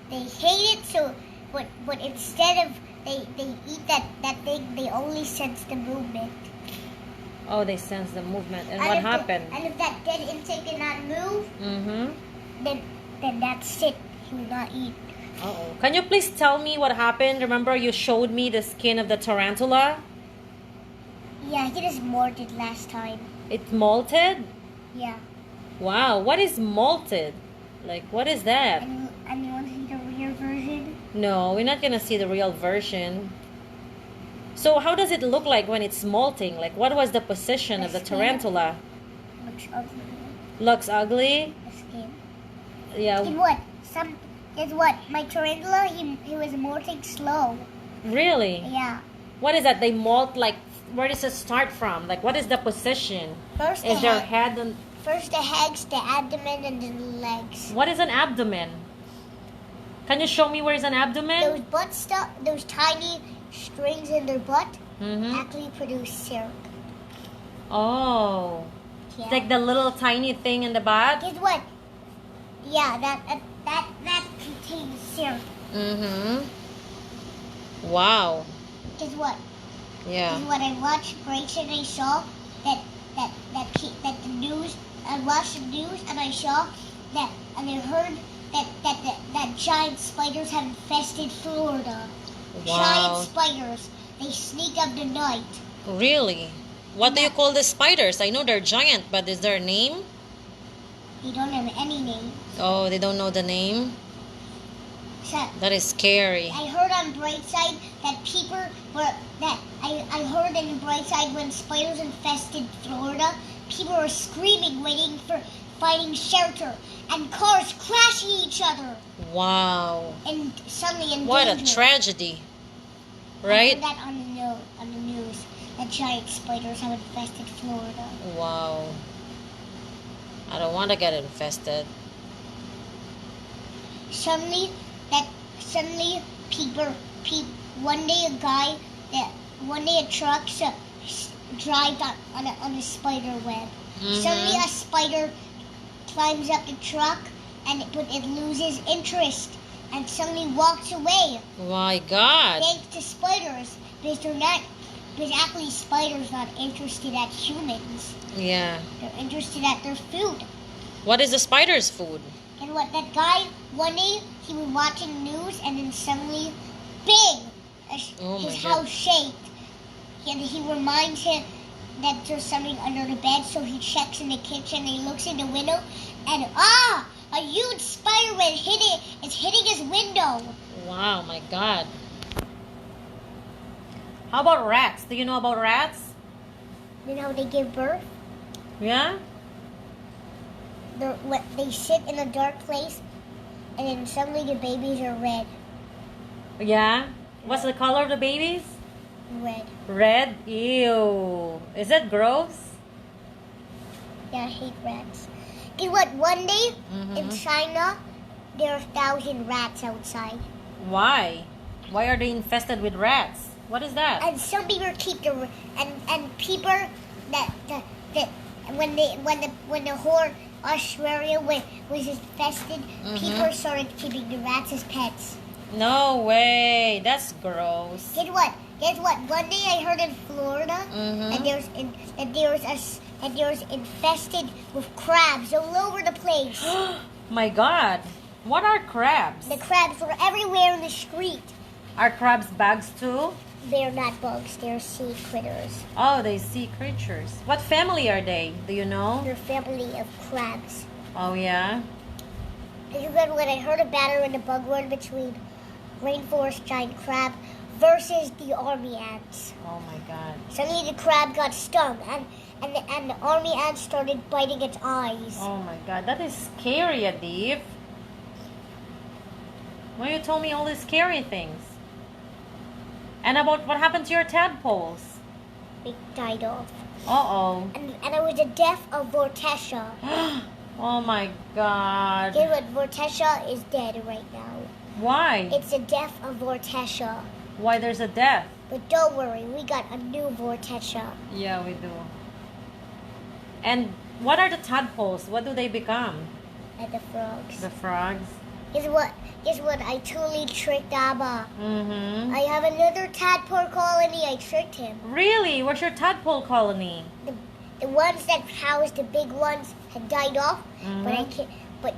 [SPEAKER 1] They hate it, so but instead of they eat that thing, they only sense the movement.
[SPEAKER 2] Oh, they sense the movement. And what
[SPEAKER 1] if
[SPEAKER 2] happened?
[SPEAKER 1] And if that dead insect cannot move,
[SPEAKER 2] Mm-hmm.
[SPEAKER 1] then that's it. He will not eat.
[SPEAKER 2] Uh-oh. Can you please tell me what happened? Remember you showed me the skin of the tarantula?
[SPEAKER 1] Yeah, he just molted last time.
[SPEAKER 2] It molted?
[SPEAKER 1] Yeah.
[SPEAKER 2] Wow, what is molted? Like, what is that?
[SPEAKER 1] And you want to see the real version?
[SPEAKER 2] No, we're not gonna see the real version. So how does it look like when it's molting? Like, what was the position of the tarantula?
[SPEAKER 1] Looks ugly.
[SPEAKER 2] Looks ugly?
[SPEAKER 1] The skin.
[SPEAKER 2] Yeah.
[SPEAKER 1] Guess what? My tarantula, he was molting slow.
[SPEAKER 2] Really?
[SPEAKER 1] Yeah.
[SPEAKER 2] What is that? They molt like, where does it start from? Like, what is the position?
[SPEAKER 1] First
[SPEAKER 2] Is their head and
[SPEAKER 1] First the heads, the abdomen, and then the legs.
[SPEAKER 2] what is an abdomen? Can you show me where is an abdomen?
[SPEAKER 1] Those butt stuff, those tiny strings in their butt,
[SPEAKER 2] Mm-hmm.
[SPEAKER 1] actually produce syrup.
[SPEAKER 2] Oh.
[SPEAKER 1] Yeah.
[SPEAKER 2] It's like the little tiny thing in the butt?
[SPEAKER 1] Guess what? Yeah, that contains syrup.
[SPEAKER 2] Mm-hmm. Wow.
[SPEAKER 1] Guess what?
[SPEAKER 2] Yeah.
[SPEAKER 1] Guess what? I watched breaks and I saw that the news. I watched the news and I saw that, and I heard that giant spiders have infested Florida.
[SPEAKER 2] Wow.
[SPEAKER 1] Giant spiders. They sneak up the night.
[SPEAKER 2] Really? What do you call the spiders? I know they're giant, but is there a name?
[SPEAKER 1] They don't have any name.
[SPEAKER 2] Oh, they don't know the name?
[SPEAKER 1] So,
[SPEAKER 2] That is scary.
[SPEAKER 1] I heard on Brightside that people were I heard in Brightside when spiders infested Florida, people were screaming, finding shelter, and cars crashing each other.
[SPEAKER 2] Wow.
[SPEAKER 1] And suddenly in
[SPEAKER 2] What a
[SPEAKER 1] danger.
[SPEAKER 2] tragedy.
[SPEAKER 1] I
[SPEAKER 2] Right?
[SPEAKER 1] heard that on the news. That giant spiders have infested Florida.
[SPEAKER 2] Wow. I don't want to get infested.
[SPEAKER 1] Suddenly, one day a truck drives on a spider web. Suddenly a spider climbs up the truck, but it loses interest and suddenly walks away.
[SPEAKER 2] My God.
[SPEAKER 1] Thanks to spiders, because actually spiders not interested at humans.
[SPEAKER 2] Yeah.
[SPEAKER 1] They're interested at their food.
[SPEAKER 2] What is the spider's food?
[SPEAKER 1] And what that guy, one day, he was watching news and then suddenly, bing!
[SPEAKER 2] Oh my
[SPEAKER 1] His
[SPEAKER 2] God.
[SPEAKER 1] house shaked. And he reminds him that there's something under the bed, so he checks in the kitchen and he looks in the window and a huge spider web is hitting his window.
[SPEAKER 2] Wow, my God. How about rats? Do you know about rats?
[SPEAKER 1] You know how they give birth?
[SPEAKER 2] Yeah?
[SPEAKER 1] They sit in a dark place and then suddenly the babies are red.
[SPEAKER 2] Yeah? What's the color of the babies?
[SPEAKER 1] Red.
[SPEAKER 2] Red? Ew. Is that gross?
[SPEAKER 1] Yeah, I hate rats. Guess what? One day in China, there are 1,000 rats outside.
[SPEAKER 2] Why? Why are they infested with rats? What is that?
[SPEAKER 1] And some people keep and people that when the whole Australia was infested, people started keeping the rats as pets.
[SPEAKER 2] No way. That's gross.
[SPEAKER 1] Guess what? One day I heard in Florida that there was infested with crabs all over the place.
[SPEAKER 2] My God. What are crabs?
[SPEAKER 1] The crabs were everywhere in the street.
[SPEAKER 2] Are crabs bugs too?
[SPEAKER 1] They're not bugs. They're sea critters.
[SPEAKER 2] Oh, they sea creatures. What family are they? Do you know?
[SPEAKER 1] They're a family of crabs.
[SPEAKER 2] Oh, yeah?
[SPEAKER 1] You read when I heard a battle in the bug world between rainforest giant crab versus the army ants.
[SPEAKER 2] Oh, my God.
[SPEAKER 1] Suddenly the crab got stung and the army ants started biting its eyes.
[SPEAKER 2] Oh, my God. That is scary, Adib. Why you told me all these scary things? And about what happened to your tadpoles?
[SPEAKER 1] They died off.
[SPEAKER 2] Uh-oh.
[SPEAKER 1] And I was the death of Vortecia.
[SPEAKER 2] Oh, my God.
[SPEAKER 1] Guess what? Vortecia is dead right now.
[SPEAKER 2] Why?
[SPEAKER 1] It's the death of Vortecia.
[SPEAKER 2] Why there's a death?
[SPEAKER 1] But don't worry, we got a new Vortecia.
[SPEAKER 2] Yeah, we do. And what are the tadpoles? What do they become?
[SPEAKER 1] And the frogs.
[SPEAKER 2] The frogs?
[SPEAKER 1] Guess what? I totally tricked Abba.
[SPEAKER 2] Mm-hmm.
[SPEAKER 1] I have another tadpole colony. I tricked him.
[SPEAKER 2] Really? Where's your tadpole colony?
[SPEAKER 1] The ones that housed the big ones had died off, but I can't. But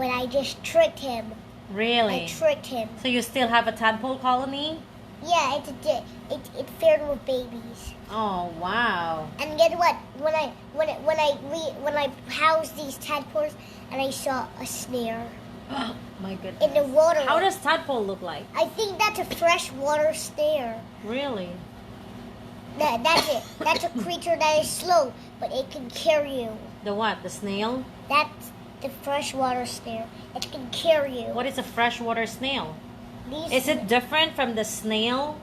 [SPEAKER 1] I just tricked him.
[SPEAKER 2] Really?
[SPEAKER 1] I tricked him.
[SPEAKER 2] So you still have a tadpole colony?
[SPEAKER 1] Yeah, it filled with babies.
[SPEAKER 2] Oh, wow.
[SPEAKER 1] And guess what? When I housed these tadpoles, and I saw a snare
[SPEAKER 2] My goodness.
[SPEAKER 1] in the water.
[SPEAKER 2] How does tadpole look like?
[SPEAKER 1] I think that's a freshwater snare.
[SPEAKER 2] Really?
[SPEAKER 1] That's it. That's a creature that is slow, but it can carry you.
[SPEAKER 2] The what? The snail?
[SPEAKER 1] That's the freshwater snare. It can carry you.
[SPEAKER 2] What is a freshwater snail?
[SPEAKER 1] These
[SPEAKER 2] Is it different from the snail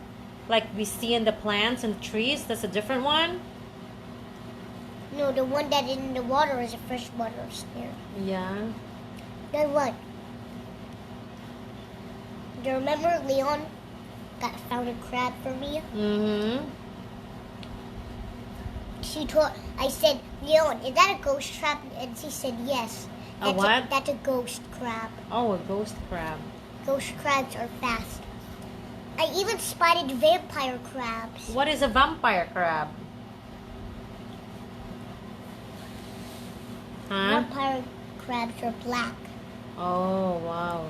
[SPEAKER 2] like we see in the plants and trees? That's a different one?
[SPEAKER 1] No, the one that is in the water is a freshwater snare.
[SPEAKER 2] Yeah.
[SPEAKER 1] Then what? Do you remember Leon found a crab for me?
[SPEAKER 2] Mm-hmm.
[SPEAKER 1] I said, Leon, is that a ghost trap? And she said yes. That's a ghost crab.
[SPEAKER 2] Oh, a ghost crab.
[SPEAKER 1] Ghost crabs are fast. I even spotted vampire crabs.
[SPEAKER 2] What is a vampire crab? Huh?
[SPEAKER 1] Vampire crabs are black.
[SPEAKER 2] Oh, wow.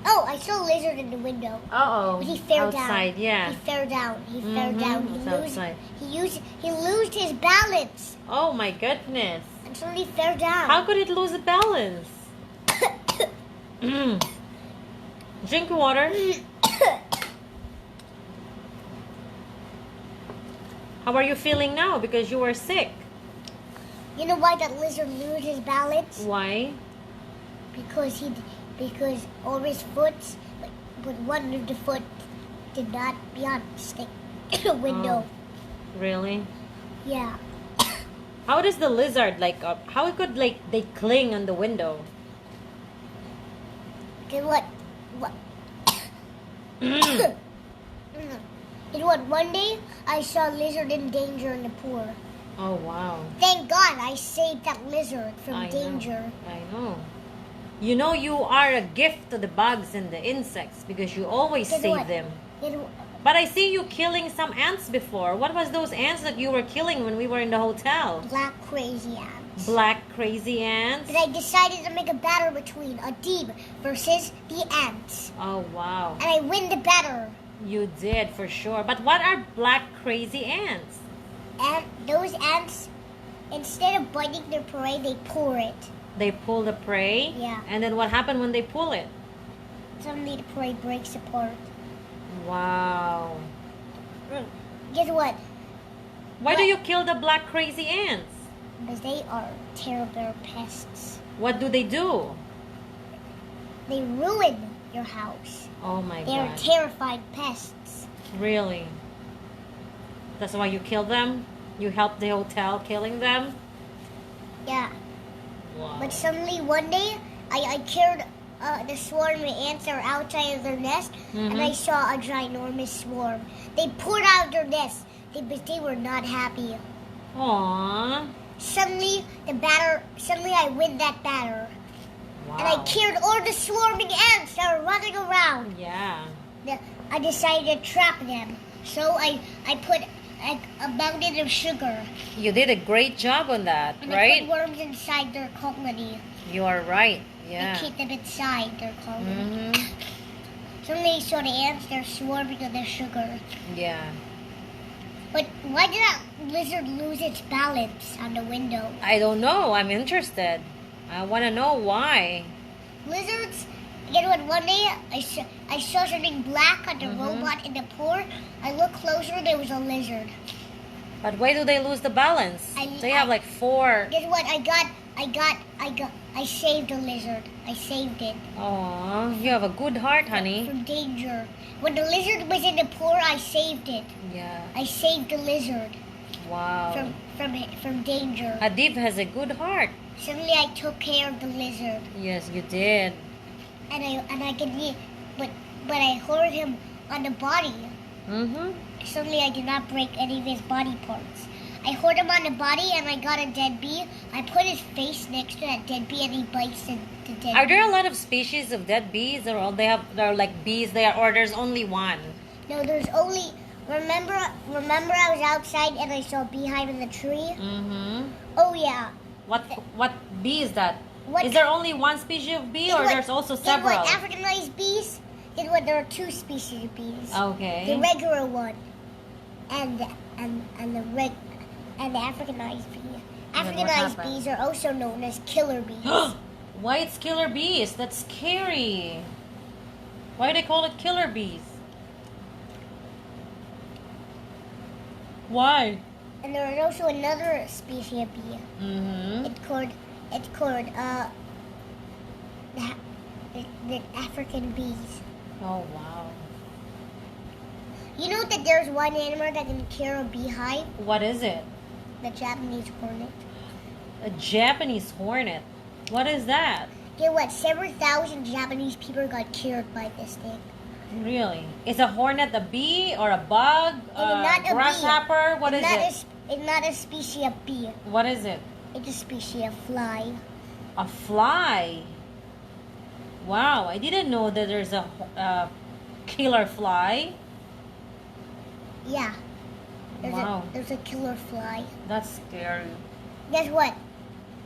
[SPEAKER 1] Oh, I saw a lizard in the window.
[SPEAKER 2] Uh-oh.
[SPEAKER 1] But he fell
[SPEAKER 2] outside,
[SPEAKER 1] down.
[SPEAKER 2] yeah.
[SPEAKER 1] He fell down. He fell down.
[SPEAKER 2] It's outside.
[SPEAKER 1] He lost his balance.
[SPEAKER 2] Oh, my goodness.
[SPEAKER 1] And suddenly fell down.
[SPEAKER 2] How could it lose the balance? Drink water. How are you feeling now? Because you were sick.
[SPEAKER 1] You know why that lizard lost his balance?
[SPEAKER 2] Why?
[SPEAKER 1] Because all his foot, but one of the foot did not beyond stick the window.
[SPEAKER 2] Oh, really?
[SPEAKER 1] Yeah.
[SPEAKER 2] How does the lizard how it could they cling on the window?
[SPEAKER 1] Then what? You know what? One day I saw a lizard in danger in the pool.
[SPEAKER 2] Oh, wow.
[SPEAKER 1] Thank God I saved that lizard from danger.
[SPEAKER 2] I know. You know you are a gift to the bugs and the insects because you always save them. But I see you killing some ants before. What was those ants that you were killing when we were in the hotel?
[SPEAKER 1] Black crazy ants.
[SPEAKER 2] Black crazy ants?
[SPEAKER 1] But I decided to make a battle between a deep versus the ants.
[SPEAKER 2] Oh, wow.
[SPEAKER 1] And I win the battle.
[SPEAKER 2] You did, for sure. But what are black crazy ants?
[SPEAKER 1] And those ants, instead of biting their prey, they pull it.
[SPEAKER 2] They pull the prey?
[SPEAKER 1] Yeah.
[SPEAKER 2] And then what happened when they pull it?
[SPEAKER 1] Suddenly the prey breaks apart.
[SPEAKER 2] Wow.
[SPEAKER 1] Guess what?
[SPEAKER 2] Why do you kill the black crazy ants?
[SPEAKER 1] Because they are terrible pests.
[SPEAKER 2] What do?
[SPEAKER 1] They ruin your house.
[SPEAKER 2] Oh my
[SPEAKER 1] They are
[SPEAKER 2] God.
[SPEAKER 1] terrifying pests.
[SPEAKER 2] Really? That's why you kill them? You help the hotel killing them?
[SPEAKER 1] Yeah.
[SPEAKER 2] Wow.
[SPEAKER 1] But suddenly one day, I killed the swarm of ants that were outside of their nest, and I saw a ginormous swarm. They poured out of their nest, but they were not happy.
[SPEAKER 2] Aww.
[SPEAKER 1] Suddenly I win that battle.
[SPEAKER 2] Wow.
[SPEAKER 1] And I killed all the swarming ants that were running around.
[SPEAKER 2] Yeah.
[SPEAKER 1] I decided to trap them. So I put a mountain of sugar.
[SPEAKER 2] You did a great job on that,
[SPEAKER 1] And
[SPEAKER 2] right?
[SPEAKER 1] I put worms inside their colony.
[SPEAKER 2] You are right. Yeah.
[SPEAKER 1] I keep them inside their colony.
[SPEAKER 2] Mm-hmm.
[SPEAKER 1] Suddenly I saw the ants, they're swarming on the sugar.
[SPEAKER 2] Yeah.
[SPEAKER 1] But why did that lizard lose its balance on the window?
[SPEAKER 2] I don't know. I'm interested. I want to know why.
[SPEAKER 1] Lizards, you know what, one day I saw something black on the robot in the pool. I looked closer, there was a lizard.
[SPEAKER 2] But why do they lose the balance? They have like 4.
[SPEAKER 1] Guess what, I saved the lizard. I saved it.
[SPEAKER 2] Aw, you have a good heart, honey.
[SPEAKER 1] From danger. When the lizard was in the pool, I saved it.
[SPEAKER 2] Yeah.
[SPEAKER 1] I saved the lizard
[SPEAKER 2] Wow.
[SPEAKER 1] from danger.
[SPEAKER 2] Adib has a good heart.
[SPEAKER 1] Suddenly I took care of the lizard.
[SPEAKER 2] Yes, you did.
[SPEAKER 1] And I could but I hurt him on the body.
[SPEAKER 2] Mm-hmm.
[SPEAKER 1] Suddenly I did not break any of his body parts. I hurt him on the body and I got a dead bee. I put his face next to that dead bee and he bites the dead
[SPEAKER 2] Are
[SPEAKER 1] bee.
[SPEAKER 2] there a lot of species of dead bees, or they're like bees there, or there's only one?
[SPEAKER 1] No, there's only. Remember I was outside and I saw a beehive in the tree.
[SPEAKER 2] Mm-hmm.
[SPEAKER 1] Oh yeah.
[SPEAKER 2] What bee is that?
[SPEAKER 1] What-
[SPEAKER 2] Is there only one species of bee, or there's also several?
[SPEAKER 1] Africanized bees. There are 2 species of bees.
[SPEAKER 2] Okay.
[SPEAKER 1] The regular one, and the Africanized bee.
[SPEAKER 2] then what
[SPEAKER 1] Africanized
[SPEAKER 2] happened?
[SPEAKER 1] bees are also known as killer bees.
[SPEAKER 2] Why it's killer bees? That's scary. Why do they call it killer bees? Why?
[SPEAKER 1] And there is also another species of bee.
[SPEAKER 2] Mm-hmm.
[SPEAKER 1] It's called the African bees.
[SPEAKER 2] Oh, wow.
[SPEAKER 1] You know that there's one animal that can kill a beehive?
[SPEAKER 2] What is it?
[SPEAKER 1] The Japanese hornet.
[SPEAKER 2] A Japanese hornet. What is that?
[SPEAKER 1] You know what? Several thousand Japanese people got killed by this thing.
[SPEAKER 2] Really? Is a hornet a bee or a bug?
[SPEAKER 1] Not a
[SPEAKER 2] grasshopper?
[SPEAKER 1] bee.
[SPEAKER 2] What is it?
[SPEAKER 1] It's not a species of bee.
[SPEAKER 2] What is it?
[SPEAKER 1] It's a species of fly.
[SPEAKER 2] A fly. Wow, I didn't know that there's a killer fly.
[SPEAKER 1] Yeah.
[SPEAKER 2] Wow.
[SPEAKER 1] There's a killer fly.
[SPEAKER 2] That's scary.
[SPEAKER 1] Guess what?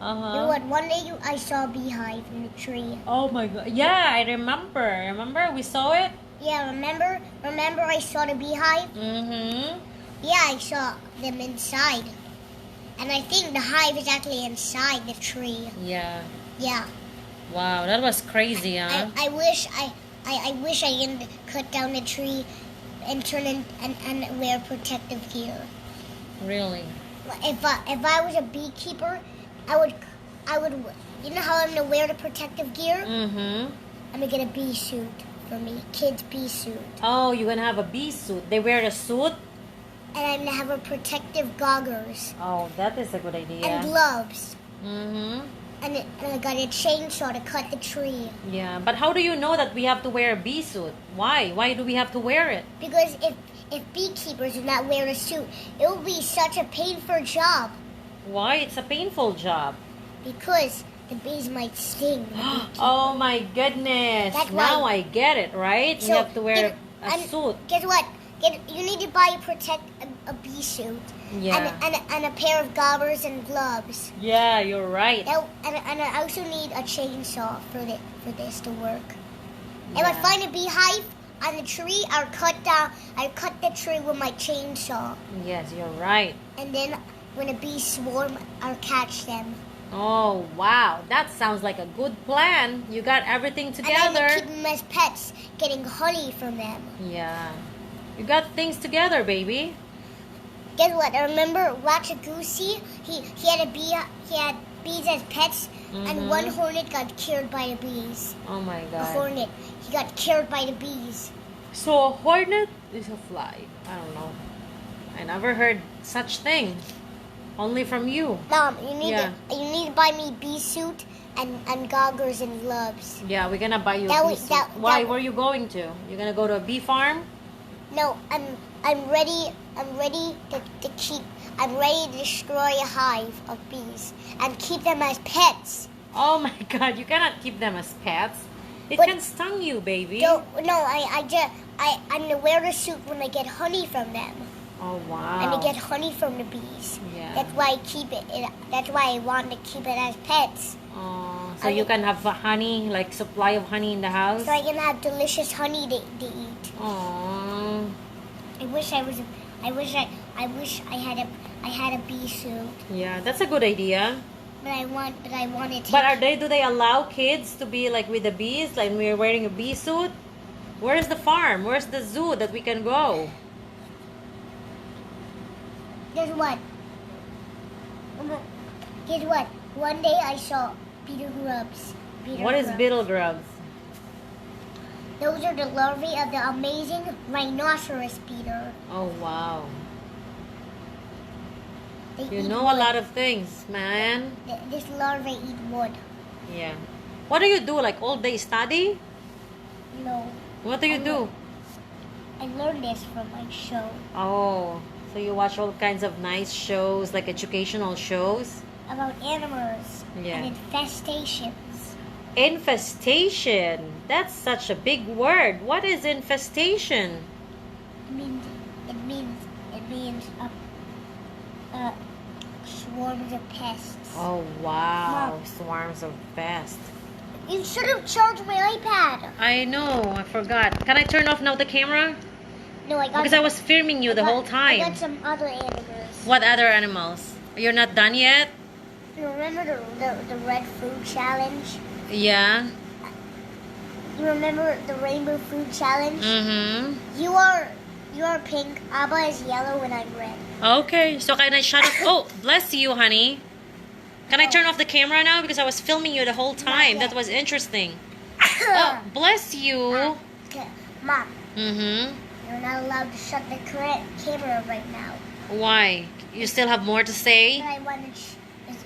[SPEAKER 2] Uh-huh.
[SPEAKER 1] You know what? One day I saw a beehive in the tree.
[SPEAKER 2] Oh my god. Yeah, I remember. Remember we saw it?
[SPEAKER 1] Yeah, remember? Remember I saw the beehive?
[SPEAKER 2] Mm-hmm.
[SPEAKER 1] Yeah, I saw them inside. And I think the hive is actually inside the tree.
[SPEAKER 2] Yeah.
[SPEAKER 1] Yeah.
[SPEAKER 2] Wow, that was crazy, huh?
[SPEAKER 1] I wish I can cut down the tree and turn in and wear protective gear.
[SPEAKER 2] Really?
[SPEAKER 1] If I was a beekeeper, I would you know how I'm gonna wear the protective gear?
[SPEAKER 2] Mm-hmm.
[SPEAKER 1] I'm gonna get a bee suit for me, kid's bee suit.
[SPEAKER 2] Oh, you're gonna have a bee suit. They wear a suit?
[SPEAKER 1] And I'm gonna have a protective goggles.
[SPEAKER 2] Oh, that is a good idea.
[SPEAKER 1] And gloves.
[SPEAKER 2] Mm-hmm.
[SPEAKER 1] And I got a chainsaw to cut the tree.
[SPEAKER 2] Yeah, but how do you know that we have to wear a bee suit? Why? Why do we have to wear it?
[SPEAKER 1] Because if beekeepers do not wear a suit, it will be such a painful job.
[SPEAKER 2] Why? It's a painful job.
[SPEAKER 1] Because the bees might sting the beekeeper.
[SPEAKER 2] Oh my goodness.
[SPEAKER 1] That's
[SPEAKER 2] now
[SPEAKER 1] why-
[SPEAKER 2] I get it, right?
[SPEAKER 1] So,
[SPEAKER 2] you have to wear a
[SPEAKER 1] and
[SPEAKER 2] suit.
[SPEAKER 1] Guess what? You need to buy a bee suit.
[SPEAKER 2] Yeah.
[SPEAKER 1] And a pair of goggles and gloves.
[SPEAKER 2] Yeah, you're right.
[SPEAKER 1] And I also need a chainsaw for this to work. If I
[SPEAKER 2] Yeah.
[SPEAKER 1] find a beehive on the tree, I'll cut the tree with my chainsaw.
[SPEAKER 2] Yes, you're right.
[SPEAKER 1] And then when the bees swarm, I'll catch them.
[SPEAKER 2] Oh, wow. That sounds like a good plan. You got everything
[SPEAKER 1] And I'm
[SPEAKER 2] together.
[SPEAKER 1] gonna keep them as pets, getting honey from them.
[SPEAKER 2] Yeah. You got things together, baby.
[SPEAKER 1] Guess what? I remember Goosey. He had bees as pets, and one hornet got killed by the bees.
[SPEAKER 2] Oh my
[SPEAKER 1] A
[SPEAKER 2] god.
[SPEAKER 1] hornet. He got killed by the bees.
[SPEAKER 2] So a hornet is a fly. I don't know. I never heard such thing. Only from you.
[SPEAKER 1] Mom, you need to buy me bee suit and goggles and gloves.
[SPEAKER 2] Yeah, we're gonna buy you
[SPEAKER 1] That
[SPEAKER 2] a
[SPEAKER 1] was-
[SPEAKER 2] bee suit.
[SPEAKER 1] that-
[SPEAKER 2] Why?
[SPEAKER 1] that-
[SPEAKER 2] Where are you going to? You're gonna go to a bee farm?
[SPEAKER 1] No, I'm ready. I'm ready to keep. I'm ready to destroy a hive of bees and keep them as pets.
[SPEAKER 2] Oh my god, you cannot keep them as pets. It
[SPEAKER 1] But-
[SPEAKER 2] can stung you, baby.
[SPEAKER 1] No, I'm gonna wear the suit when I get honey from them.
[SPEAKER 2] Oh wow.
[SPEAKER 1] And to get honey from the bees.
[SPEAKER 2] Yeah.
[SPEAKER 1] That's why I keep it. That's why I want to keep it as pets,
[SPEAKER 2] Oh, so you can have a honey, like supply of honey in the house?
[SPEAKER 1] so I can have delicious honey to eat.
[SPEAKER 2] Oh.
[SPEAKER 1] I wish I had a bee suit,
[SPEAKER 2] Yeah, that's a good idea.
[SPEAKER 1] but I want it.
[SPEAKER 2] But do they allow kids to be like with the bees, like we're wearing a bee suit? Where's the farm? Where's the zoo that we can go?
[SPEAKER 1] Guess what? Guess what? One day I saw beetle grubs.
[SPEAKER 2] What is
[SPEAKER 1] grubs.
[SPEAKER 2] beetle grubs?
[SPEAKER 1] Those are the larvae of the amazing rhinoceros beetle.
[SPEAKER 2] Oh wow.
[SPEAKER 1] They
[SPEAKER 2] You
[SPEAKER 1] eat
[SPEAKER 2] know a
[SPEAKER 1] wood.
[SPEAKER 2] lot of things, man.
[SPEAKER 1] This larvae eat wood.
[SPEAKER 2] Yeah. What do you do? Like all day study?
[SPEAKER 1] No,
[SPEAKER 2] What do you do?
[SPEAKER 1] I learned this from my show
[SPEAKER 2] Oh, so you watch all kinds of nice shows, like educational shows?
[SPEAKER 1] about animals
[SPEAKER 2] Yeah.
[SPEAKER 1] and infestations.
[SPEAKER 2] Infestation. That's such a big word. What is infestation?
[SPEAKER 1] It means swarms of pests.
[SPEAKER 2] Oh wow,
[SPEAKER 1] Mom.
[SPEAKER 2] swarms of pests.
[SPEAKER 1] You should have charged my iPad.
[SPEAKER 2] I know, I forgot. Can I turn off now the camera?
[SPEAKER 1] No, I got.
[SPEAKER 2] Because I was filming you the whole
[SPEAKER 1] I got
[SPEAKER 2] time.
[SPEAKER 1] some other animals.
[SPEAKER 2] What other animals? You're not done yet?
[SPEAKER 1] You remember the red food challenge?
[SPEAKER 2] Yeah.
[SPEAKER 1] You remember the rainbow food challenge?
[SPEAKER 2] Mm-hmm.
[SPEAKER 1] You are pink. Abba is yellow, and I'm red.
[SPEAKER 2] Okay, so can I shut off? Oh, bless you, honey. Can I turn off the camera now? Because I was filming you the whole time.
[SPEAKER 1] yet.
[SPEAKER 2] That was interesting. Oh, bless you.
[SPEAKER 1] Okay, Mom,
[SPEAKER 2] Mm-hmm.
[SPEAKER 1] you're not allowed to shut the camera right now.
[SPEAKER 2] Why? You still have more to say?
[SPEAKER 1] But I wanted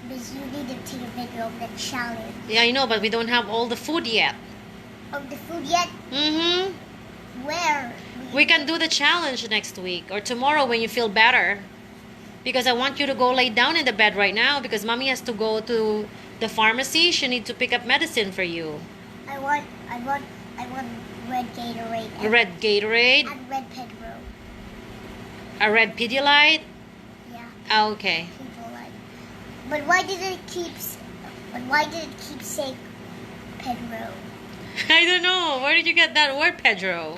[SPEAKER 1] because you need to take a video of the challenge.
[SPEAKER 2] Yeah, I know, but we don't have all the food yet.
[SPEAKER 1] Of the food yet?
[SPEAKER 2] Mm-hmm.
[SPEAKER 1] Where?
[SPEAKER 2] We can do the challenge next week or tomorrow when you feel better. because I want you to go lay down in the bed right now because mommy has to go to the pharmacy. She needs to pick up medicine for you.
[SPEAKER 1] I want red Gatorade.
[SPEAKER 2] A red Gatorade?
[SPEAKER 1] And red Pedro.
[SPEAKER 2] A red Pedialyte?
[SPEAKER 1] Yeah.
[SPEAKER 2] Oh, okay.
[SPEAKER 1] People like. But why did it keep saying Pedro?
[SPEAKER 2] I don't know. Where did you get that word, Pedro?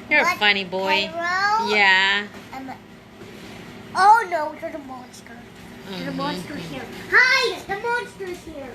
[SPEAKER 2] You're
[SPEAKER 1] What,
[SPEAKER 2] a funny boy.
[SPEAKER 1] Pedro?
[SPEAKER 2] Yeah.
[SPEAKER 1] Oh no, there's a monster. There's a
[SPEAKER 2] Mhm.
[SPEAKER 1] monster here. Hi, the monster's here.